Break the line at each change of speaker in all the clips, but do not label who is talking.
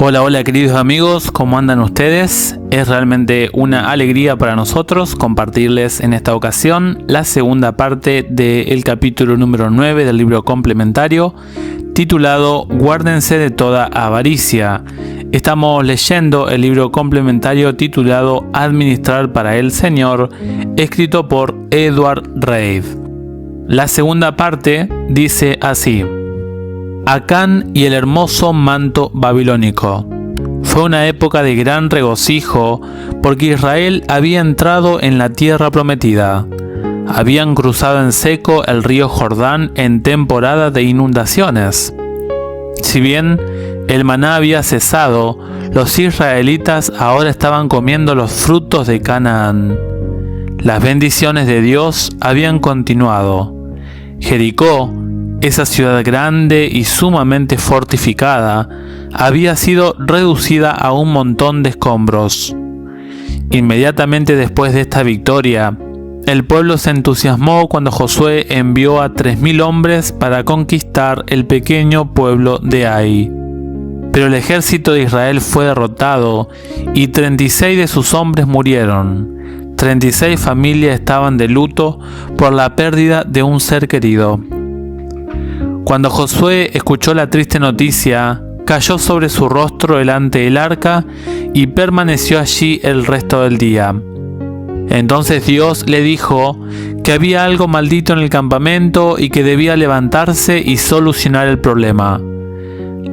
Hola, hola queridos amigos, ¿cómo andan ustedes? Es realmente una alegría para nosotros compartirles en esta ocasión la segunda parte del capítulo número 9 del libro complementario titulado Guárdense de toda avaricia. Estamos leyendo el libro complementario titulado Administrar para el Señor, escrito por Edward Reid. La segunda parte dice así: Acán y el hermoso manto babilónico. Fue una época de gran regocijo porque Israel había entrado en la tierra prometida. Habían cruzado en seco el río Jordán en temporada de inundaciones. Si bien el maná había cesado, los israelitas ahora estaban comiendo los frutos de Canaán. Las bendiciones de Dios habían continuado. Jericó, esa ciudad grande y sumamente fortificada, había sido reducida a un montón de escombros. Inmediatamente después de esta victoria, el pueblo se entusiasmó cuando Josué envió a 3.000 hombres para conquistar el pequeño pueblo de Ai. Pero el ejército de Israel fue derrotado y 36 de sus hombres murieron. 36 familias estaban de luto por la pérdida de un ser querido. Cuando Josué escuchó la triste noticia, cayó sobre su rostro delante del arca y permaneció allí el resto del día. Entonces Dios le dijo que había algo maldito en el campamento y que debía levantarse y solucionar el problema.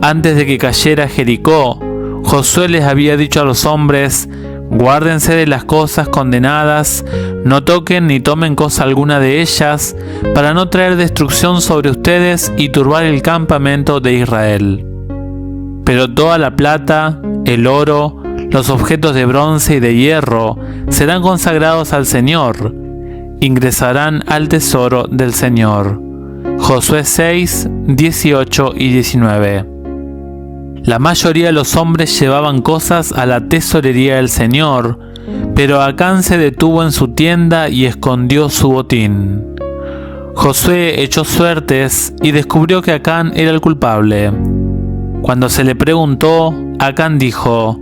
Antes de que cayera Jericó, Josué les había dicho a los hombres: guárdense de las cosas condenadas, no toquen ni tomen cosa alguna de ellas, para no traer destrucción sobre ustedes y turbar el campamento de Israel. Pero toda la plata, el oro, los objetos de bronce y de hierro serán consagrados al Señor, ingresarán al tesoro del Señor. Josué 6, 18 y 19. La mayoría de los hombres llevaban cosas a la tesorería del Señor, pero Acán se detuvo en su tienda y escondió su botín. Josué echó suertes y descubrió que Acán era el culpable. Cuando se le preguntó, Acán dijo: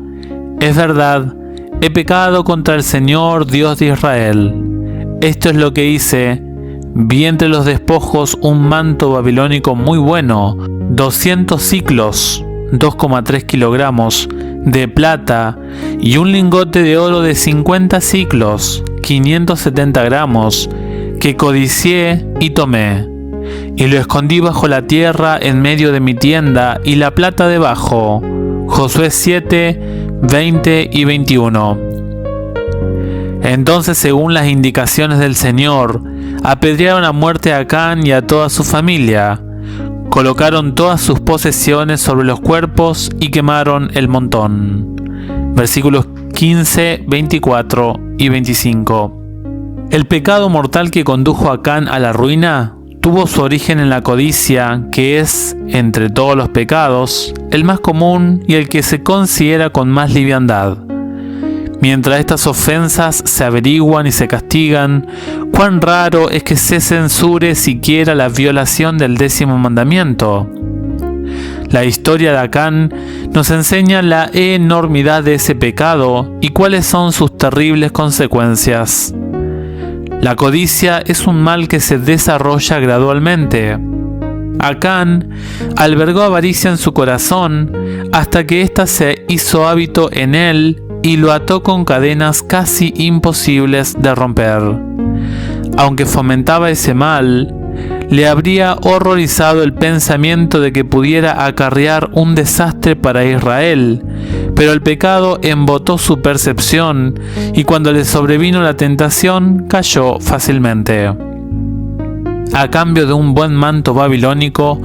«Es verdad, he pecado contra el Señor, Dios de Israel. Esto es lo que hice. Vi entre los despojos un manto babilónico muy bueno, 200 siclos, 2,3 kilogramos, de plata, y un lingote de oro de 50 siclos, 570 gramos, que codicié y tomé. Y lo escondí bajo la tierra en medio de mi tienda, y la plata debajo». Josué 7, 20 y 21. Entonces, según las indicaciones del Señor, apedrearon a muerte a Acán y a toda su familia. Colocaron todas sus posesiones sobre los cuerpos y quemaron el montón. Versículos 15, 24 y 25. El pecado mortal que condujo a Acán a la ruina tuvo su origen en la codicia, que es, entre todos los pecados, el más común y el que se considera con más liviandad. Mientras estas ofensas se averiguan y se castigan, cuán raro es que se censure siquiera la violación del 10º mandamiento. La historia de Acán nos enseña la enormidad de ese pecado y cuáles son sus terribles consecuencias. La codicia es un mal que se desarrolla gradualmente. Acán albergó avaricia en su corazón hasta que ésta se hizo hábito en él y lo ató con cadenas casi imposibles de romper. Aunque fomentaba ese mal, le habría horrorizado el pensamiento de que pudiera acarrear un desastre para Israel, pero el pecado embotó su percepción y cuando le sobrevino la tentación, cayó fácilmente. A cambio de un buen manto babilónico,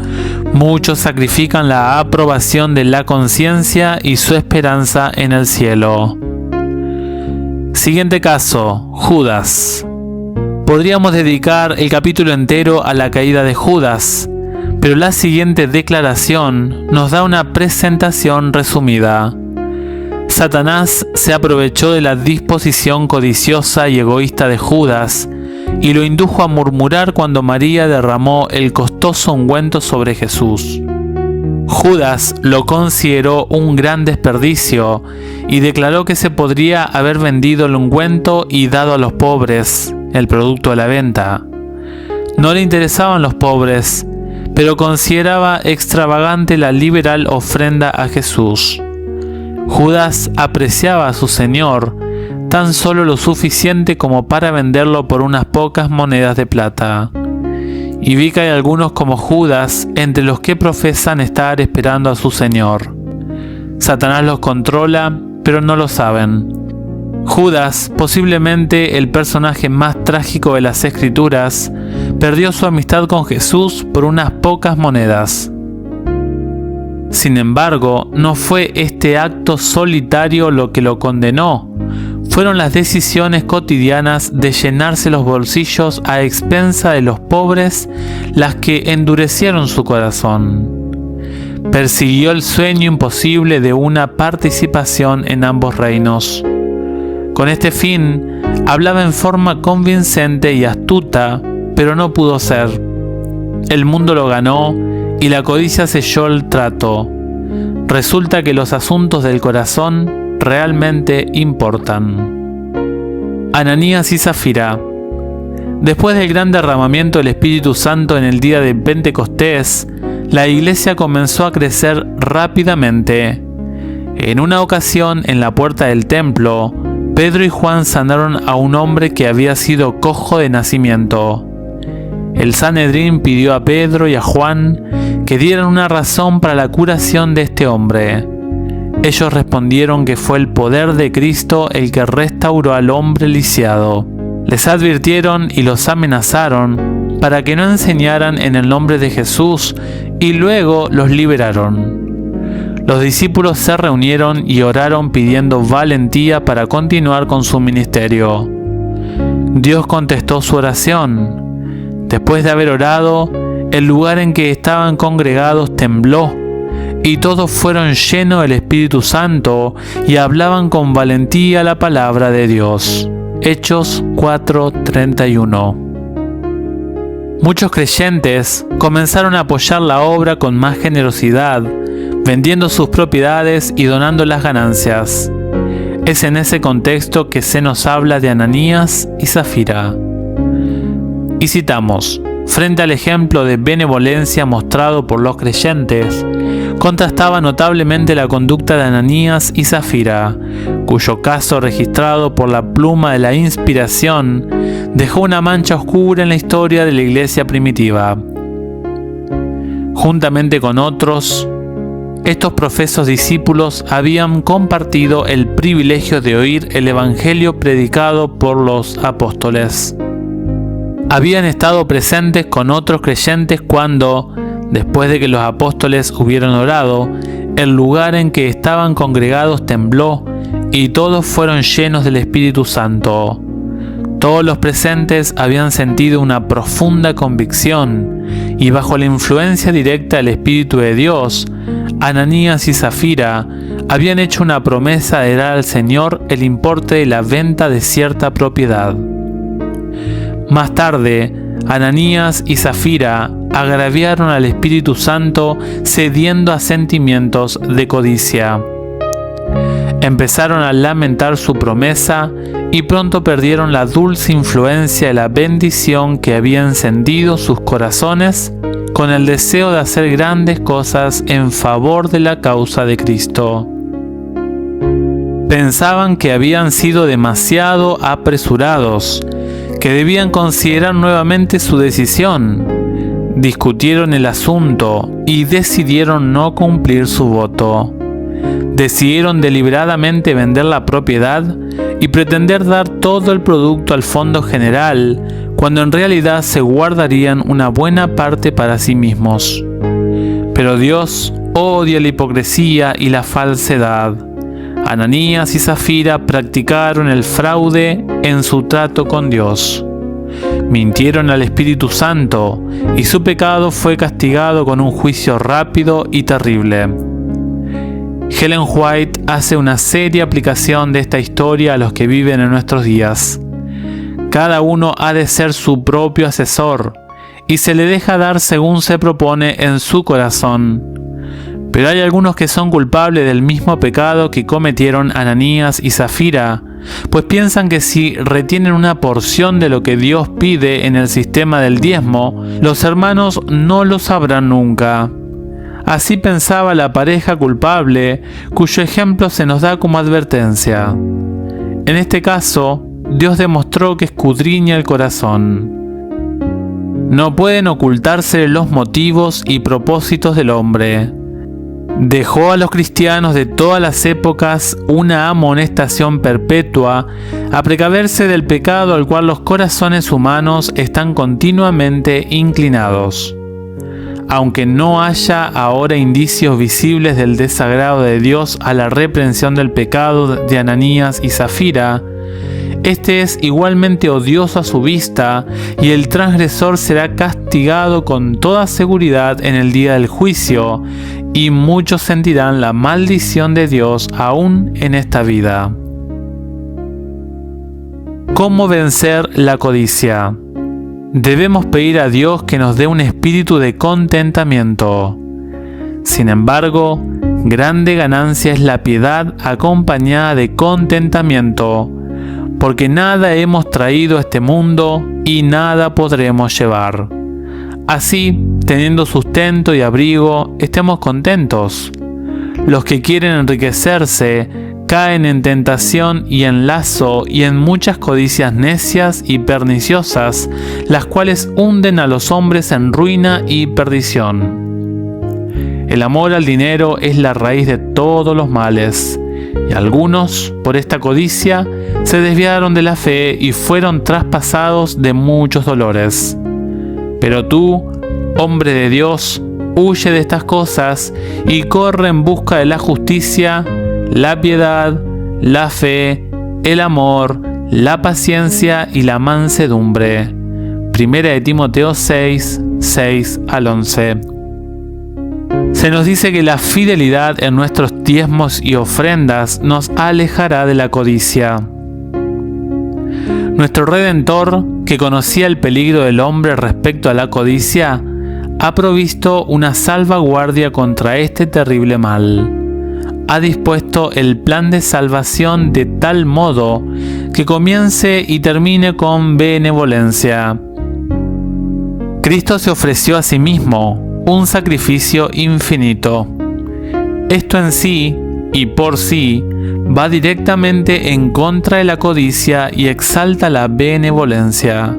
muchos sacrifican la aprobación de la conciencia y su esperanza en el cielo. Siguiente caso, Judas. Podríamos dedicar el capítulo entero a la caída de Judas, pero la siguiente declaración nos da una presentación resumida. Satanás se aprovechó de la disposición codiciosa y egoísta de Judas y lo indujo a murmurar cuando María derramó el costoso ungüento sobre Jesús. Judas lo consideró un gran desperdicio y declaró que se podría haber vendido el ungüento y dado a los pobres, el producto de la venta. No le interesaban los pobres, pero consideraba extravagante la liberal ofrenda a Jesús. Judas apreciaba a su Señor tan solo lo suficiente como para venderlo por unas pocas monedas de plata. Y vi que hay algunos como Judas entre los que profesan estar esperando a su Señor. Satanás los controla, pero no lo saben. Judas, posiblemente el personaje más trágico de las Escrituras, perdió su amistad con Jesús por unas pocas monedas. Sin embargo, no fue este acto solitario lo que lo condenó. Fueron las decisiones cotidianas de llenarse los bolsillos a expensa de los pobres las que endurecieron su corazón. Persiguió el sueño imposible de una participación en ambos reinos. Con este fin, hablaba en forma convincente y astuta, pero no pudo ser. El mundo lo ganó y la codicia selló el trato. Resulta que los asuntos del corazón realmente importan. Ananías y Zafira. Después del gran derramamiento del Espíritu Santo en el día de Pentecostés, la iglesia comenzó a crecer rápidamente. En una ocasión, en la puerta del templo, Pedro y Juan sanaron a un hombre que había sido cojo de nacimiento. El Sanedrín pidió a Pedro y a Juan que dieran una razón para la curación de este hombre. Ellos respondieron que fue el poder de Cristo el que restauró al hombre lisiado. Les advirtieron y los amenazaron para que no enseñaran en el nombre de Jesús y luego los liberaron. Los discípulos se reunieron y oraron pidiendo valentía para continuar con su ministerio. Dios contestó su oración. Después de haber orado, el lugar en que estaban congregados tembló y todos fueron llenos del Espíritu Santo y hablaban con valentía la palabra de Dios. Hechos 4:31. Muchos creyentes comenzaron a apoyar la obra con más generosidad, vendiendo sus propiedades y donando las ganancias. Es en ese contexto que se nos habla de Ananías y Zafira. Y citamos: frente al ejemplo de benevolencia mostrado por los creyentes, contrastaba notablemente la conducta de Ananías y Zafira, cuyo caso registrado por la pluma de la inspiración dejó una mancha oscura en la historia de la iglesia primitiva. Juntamente con otros, estos profesos discípulos habían compartido el privilegio de oír el evangelio predicado por los apóstoles. Habían estado presentes con otros creyentes cuando, después de que los apóstoles hubieron orado, el lugar en que estaban congregados tembló y todos fueron llenos del Espíritu Santo. Todos los presentes habían sentido una profunda convicción y bajo la influencia directa del Espíritu de Dios, Ananías y Zafira habían hecho una promesa de dar al Señor el importe de la venta de cierta propiedad. Más tarde, Ananías y Zafira agraviaron al Espíritu Santo cediendo a sentimientos de codicia. Empezaron a lamentar su promesa y pronto perdieron la dulce influencia de la bendición que había encendido sus corazones con el deseo de hacer grandes cosas en favor de la causa de Cristo. Pensaban que habían sido demasiado apresurados, que debían considerar nuevamente su decisión. Discutieron el asunto y decidieron no cumplir su voto. Decidieron deliberadamente vender la propiedad y pretender dar todo el producto al fondo general, cuando en realidad se guardarían una buena parte para sí mismos. Pero Dios odia la hipocresía y la falsedad. Ananías y Zafira practicaron el fraude en su trato con Dios. Mintieron al Espíritu Santo y su pecado fue castigado con un juicio rápido y terrible. Ellen White hace una seria aplicación de esta historia a los que viven en nuestros días. Cada uno ha de ser su propio asesor y se le deja dar según se propone en su corazón. Pero hay algunos que son culpables del mismo pecado que cometieron Ananías y Zafira, pues piensan que si retienen una porción de lo que Dios pide en el sistema del diezmo, los hermanos no lo sabrán nunca. Así pensaba la pareja culpable, cuyo ejemplo se nos da como advertencia. En este caso, Dios demostró que escudriña el corazón. No pueden ocultarse los motivos y propósitos del hombre. Dejó a los cristianos de todas las épocas una amonestación perpetua a precaverse del pecado al cual los corazones humanos están continuamente inclinados. Aunque no haya ahora indicios visibles del desagrado de Dios a la reprensión del pecado de Ananías y Zafira, este es igualmente odioso a su vista y el transgresor será castigado con toda seguridad en el día del juicio, y muchos sentirán la maldición de Dios aún en esta vida. ¿Cómo vencer la codicia? Debemos pedir a Dios que nos dé un espíritu de contentamiento. Sin embargo, grande ganancia es la piedad acompañada de contentamiento, porque nada hemos traído a este mundo y nada podremos llevar. Así, teniendo sustento y abrigo, estemos contentos. Los que quieren enriquecerse caen en tentación y en lazo y en muchas codicias necias y perniciosas, las cuales hunden a los hombres en ruina y perdición. El amor al dinero es la raíz de todos los males, y algunos, por esta codicia, se desviaron de la fe y fueron traspasados de muchos dolores. Pero tú, hombre de Dios, huye de estas cosas y corre en busca de la justicia, la piedad, la fe, el amor, la paciencia y la mansedumbre. 1 de Timoteo 6, 6 al 11. Se nos dice que la fidelidad en nuestros diezmos y ofrendas nos alejará de la codicia. Nuestro Redentor, que conocía el peligro del hombre respecto a la codicia, ha provisto una salvaguardia contra este terrible mal. Ha dispuesto el plan de salvación de tal modo que comience y termine con benevolencia. Cristo se ofreció a sí mismo, un sacrificio infinito. Esto en sí y por sí va directamente en contra de la codicia y exalta la benevolencia.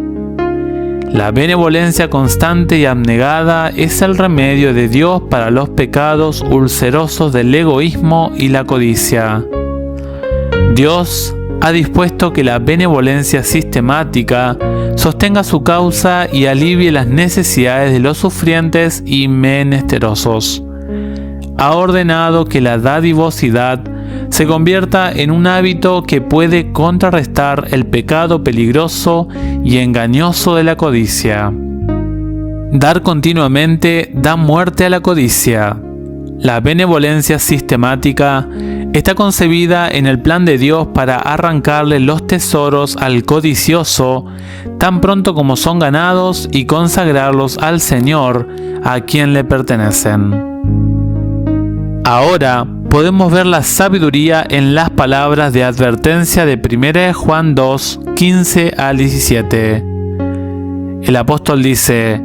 La benevolencia constante y abnegada es el remedio de Dios para los pecados ulcerosos del egoísmo y la codicia. Dios ha dispuesto que la benevolencia sistemática sostenga su causa y alivie las necesidades de los sufrientes y menesterosos. Ha ordenado que la dadivosidad se convierta en un hábito que puede contrarrestar el pecado peligroso y engañoso de la codicia. Dar continuamente da muerte a la codicia. La benevolencia sistemática está concebida en el plan de Dios para arrancarle los tesoros al codicioso tan pronto como son ganados y consagrarlos al Señor, a quien le pertenecen. Ahora podemos ver la sabiduría en las palabras de advertencia de 1 de Juan 2, 15 al 17. El apóstol dice: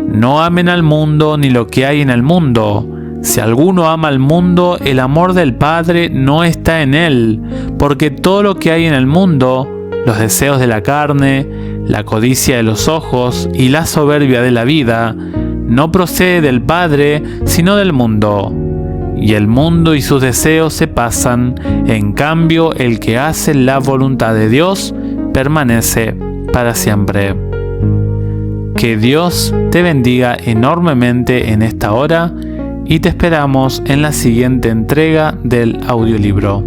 no amen al mundo ni lo que hay en el mundo. Si alguno ama al mundo, el amor del Padre no está en él, porque todo lo que hay en el mundo, los deseos de la carne, la codicia de los ojos y la soberbia de la vida, no procede del Padre, sino del mundo. Y el mundo y sus deseos se pasan, en cambio el que hace la voluntad de Dios permanece para siempre. Que Dios te bendiga enormemente en esta hora y te esperamos en la siguiente entrega del audiolibro.